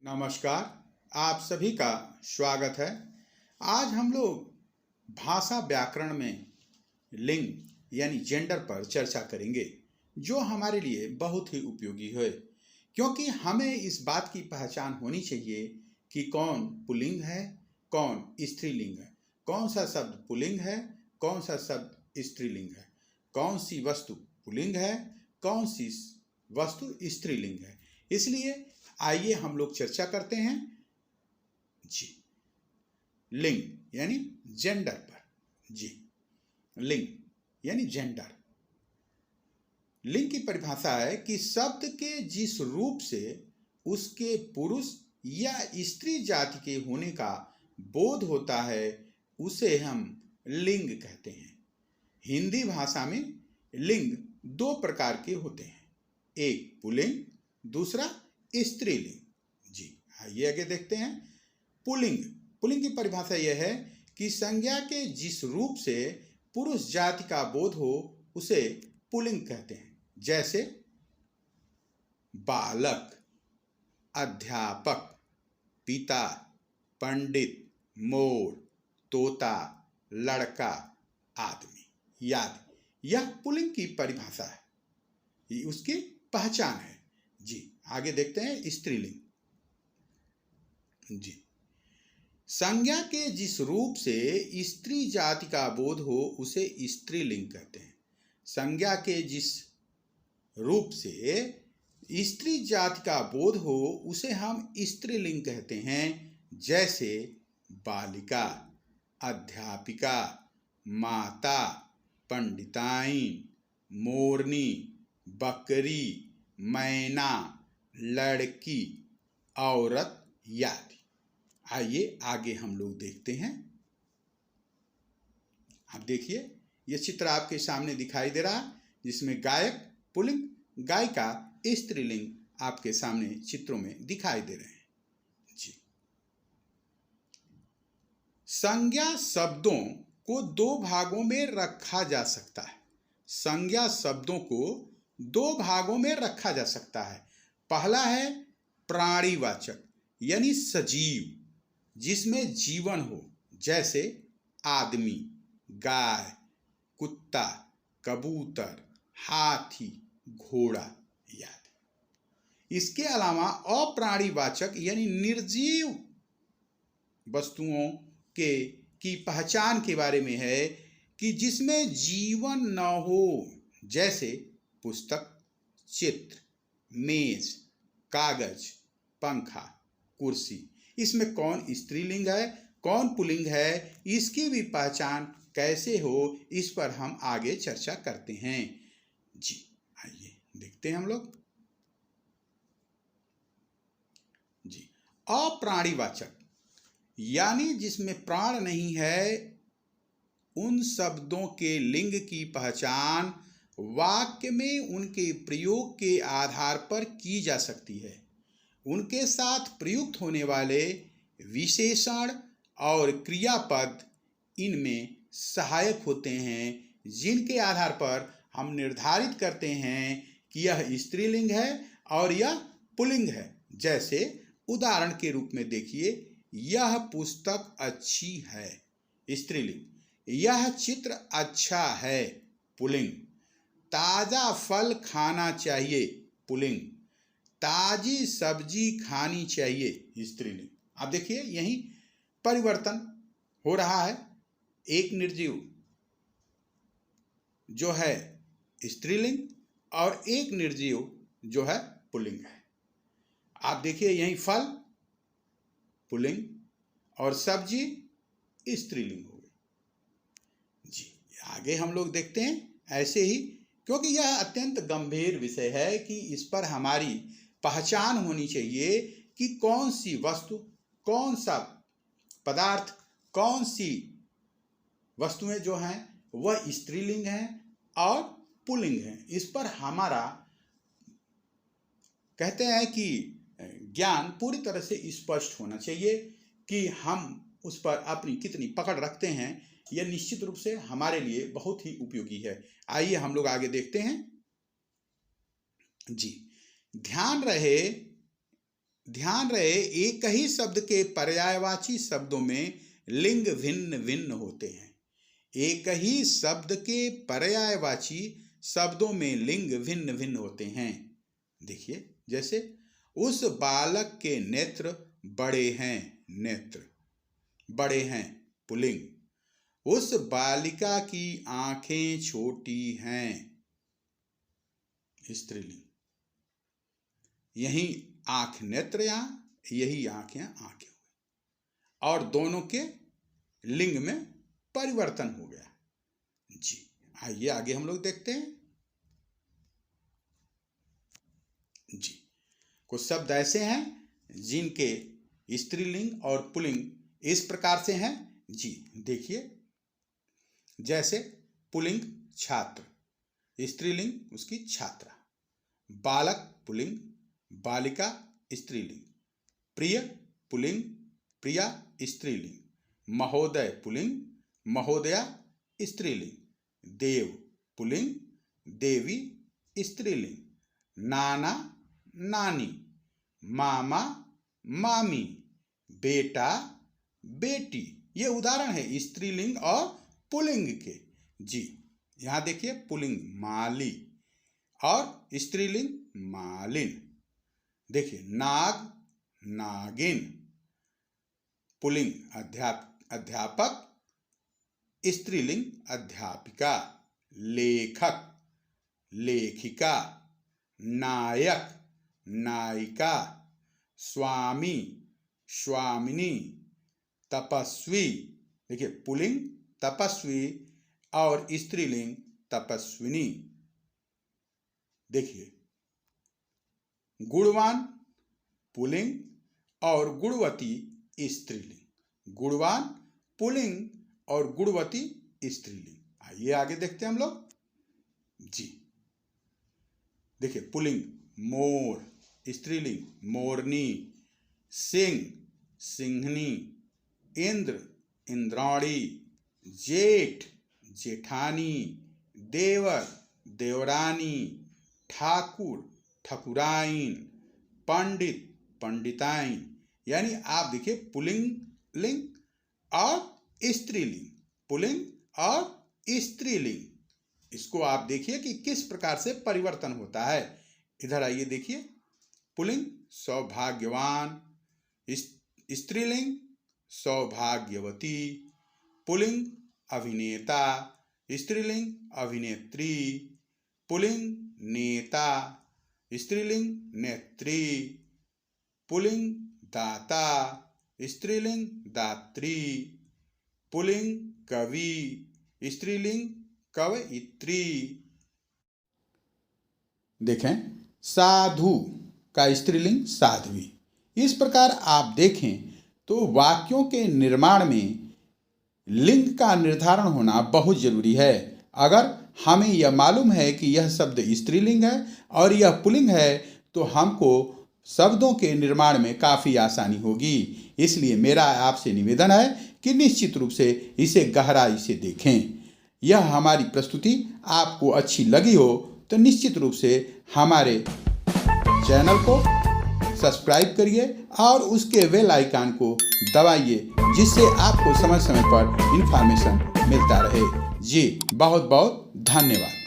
नमस्कार। आप सभी का स्वागत है। आज हम लोग भाषा व्याकरण में लिंग यानी जेंडर पर चर्चा करेंगे, जो हमारे लिए बहुत ही उपयोगी है, क्योंकि हमें इस बात की पहचान होनी चाहिए कि कौन पुल्लिंग है, कौन स्त्रीलिंग है, कौन सा शब्द पुल्लिंग है, कौन सा शब्द स्त्रीलिंग है, कौन सी वस्तु पुल्लिंग है, कौन सी वस्तु स्त्रीलिंग है। इसलिए आइए हम लोग चर्चा करते हैं जी लिंग यानी जेंडर पर। जी लिंग यानी जेंडर। लिंग की परिभाषा है कि शब्द के जिस रूप से उसके पुरुष या स्त्री जाति के होने का बोध होता है उसे हम लिंग कहते हैं। हिंदी भाषा में लिंग दो प्रकार के होते हैं, एक पुल्लिंग, दूसरा स्त्रीलिंग। जी आइए आगे देखते हैं। पुल्लिंग पुल्लिंग की परिभाषा यह है कि संज्ञा के जिस रूप से पुरुष जाति का बोध हो उसे पुल्लिंग कहते हैं। जैसे बालक, अध्यापक, पिता, पंडित, मोर, तोता, लड़का, आदमी आदि। यह पुल्लिंग की परिभाषा है, ये उसकी पहचान है। जी आगे देखते हैं स्त्रीलिंग। जी संज्ञा के जिस रूप से स्त्री जाति का बोध हो उसे स्त्रीलिंग कहते हैं। संज्ञा के जिस रूप से स्त्री जाति का बोध हो उसे हम स्त्रीलिंग कहते हैं। जैसे बालिका, अध्यापिका, माता, पंडिताइन, मोरनी, बकरी, मैना, लड़की, औरत आदि। आइए आगे हम लोग देखते हैं। आप देखिए, यह चित्र आपके सामने दिखाई दे रहा है, जिसमें गायक पुल्लिंग, गायिका स्त्रीलिंग आपके सामने चित्रों में दिखाई दे रहे हैं। जी संज्ञा शब्दों को दो भागों में रखा जा सकता है। संज्ञा शब्दों को दो भागों में रखा जा सकता है। पहला है प्राणीवाचक यानी सजीव, जिसमें जीवन हो, जैसे आदमी, गाय, कुत्ता, कबूतर, हाथी, घोड़ा आदि। इसके अलावा अप्राणीवाचक यानी निर्जीव वस्तुओं की पहचान के बारे में है कि जिसमें जीवन न हो, जैसे पुस्तक, चित्र, मेज, कागज, पंखा, कुर्सी। इसमें कौन स्त्रीलिंग है, कौन पुल्लिंग है, इसकी भी पहचान कैसे हो, इस पर हम आगे चर्चा करते हैं। जी आइए देखते हैं हम लोग। जी अप्राणीवाचक यानी जिसमें प्राण नहीं है, उन शब्दों के लिंग की पहचान वाक्य में उनके प्रयोग के आधार पर की जा सकती है। उनके साथ प्रयुक्त होने वाले विशेषण और क्रियापद इनमें सहायक होते हैं, जिनके आधार पर हम निर्धारित करते हैं कि यह स्त्रीलिंग है और यह पुल्लिंग है। जैसे उदाहरण के रूप में देखिए, यह पुस्तक अच्छी है, स्त्रीलिंग। यह चित्र अच्छा है, पुल्लिंग। ताजा फल खाना चाहिए, पुल्लिंग। ताजी सब्जी खानी चाहिए, स्त्रीलिंग। आप देखिए यही परिवर्तन हो रहा है। एक निर्जीव जो है स्त्रीलिंग और एक निर्जीव जो है पुल्लिंग है। आप देखिए यही फल पुल्लिंग और सब्जी स्त्रीलिंग हो गई। जी आगे हम लोग देखते हैं ऐसे ही, क्योंकि यह अत्यंत गंभीर विषय है कि इस पर हमारी पहचान होनी चाहिए कि कौन सी वस्तु, कौन सा पदार्थ, कौन सी वस्तुएं जो हैं वह स्त्रीलिंग हैं और पुल्लिंग हैं। इस पर हमारा कहते हैं कि ज्ञान पूरी तरह से स्पष्ट होना चाहिए कि हम उस पर अपनी कितनी पकड़ रखते हैं। यह निश्चित रूप से हमारे लिए बहुत ही उपयोगी है। आइए हम लोग आगे देखते हैं। जी ध्यान रहे ध्यान रहे, एक ही शब्द के पर्यायवाची शब्दों में लिंग भिन्न भिन्न होते हैं। एक ही शब्द के पर्यायवाची शब्दों में लिंग भिन्न भिन्न होते हैं। देखिए, जैसे उस बालक के नेत्र बड़े हैं, नेत्र बड़े हैं पुल्लिंग। उस बालिका की आंखें छोटी हैं, स्त्रीलिंग। यही आंख नेत्र, यहां यही आंख यहां आंखें हुई और दोनों के लिंग में परिवर्तन हो गया। जी, आइए आगे हम लोग देखते हैं। जी, कुछ शब्द ऐसे हैं जिनके स्त्रीलिंग और पुल्लिंग इस प्रकार से हैं। जी देखिए, जैसे पुल्लिंग छात्र, स्त्रीलिंग उसकी छात्रा। बालक पुल्लिंग, बालिका स्त्रीलिंग। प्रिय पुल्लिंग, प्रिया स्त्रीलिंग। महोदय पुल्लिंग, महोदया स्त्रीलिंग। देव पुल्लिंग, देवी स्त्रीलिंग। नाना नानी। मामा मामी। बेटा बेटी। ये उदाहरण है स्त्रीलिंग और पुल्लिंग के। जी, यहां देखिए, पुल्लिंग माली और स्त्रीलिंग मालिन। देखिए, नाग नागिन। पुल्लिंग अध्यापक, स्त्रीलिंग अध्यापिका। लेखक लेखिका। नायक नायिका। स्वामी स्वामिनी। तपस्वी, देखिए पुल्लिंग तपस्वी और स्त्रीलिंग तपस्विनी। देखिए, गुणवान पुल्लिंग और गुणवती स्त्रीलिंग। गुणवान पुल्लिंग और गुणवती स्त्रीलिंग। आइए आगे देखते हैं हम लोग। जी देखिए, पुल्लिंग मोर, स्त्रीलिंग मोरनी। सिंह सिंहनी। इंद्र इंद्राणी। जेठ जेठानी। देवर देवरानी। ठाकुर ठकुराइन। पंडित पंडिताइन। यानी आप देखिए, पुल्लिंग लिंग और स्त्रीलिंग, पुल्लिंग और स्त्रीलिंग, इसको आप देखिए कि किस प्रकार से परिवर्तन होता है। इधर आइए देखिए, पुल्लिंग सौभाग्यवान, स्त्रीलिंग सौभाग्यवती। पुल्लिंग अभिनेता, स्त्रीलिंग अभिनेत्री। पुल्लिंग नेता, स्त्रीलिंग नेत्री। पुल्लिंग दाता, स्त्रीलिंग दात्री। पुल्लिंग कवि, स्त्रीलिंग कवयित्री। देखें, साधु का स्त्रीलिंग साध्वी। इस प्रकार आप देखें तो वाक्यों के निर्माण में लिंग का निर्धारण होना बहुत जरूरी है। अगर हमें यह मालूम है कि यह शब्द स्त्रीलिंग है और यह पुल्लिंग है तो हमको शब्दों के निर्माण में काफ़ी आसानी होगी। इसलिए मेरा आपसे निवेदन है कि निश्चित रूप से इसे गहराई से देखें। यह हमारी प्रस्तुति आपको अच्छी लगी हो तो निश्चित रूप से हमारे चैनल को सब्सक्राइब करिए और उसके बेल आइकन को दबाइए, जिससे आपको समय समय पर इन्फॉर्मेशन मिलता रहे। जी बहुत बहुत धन्यवाद।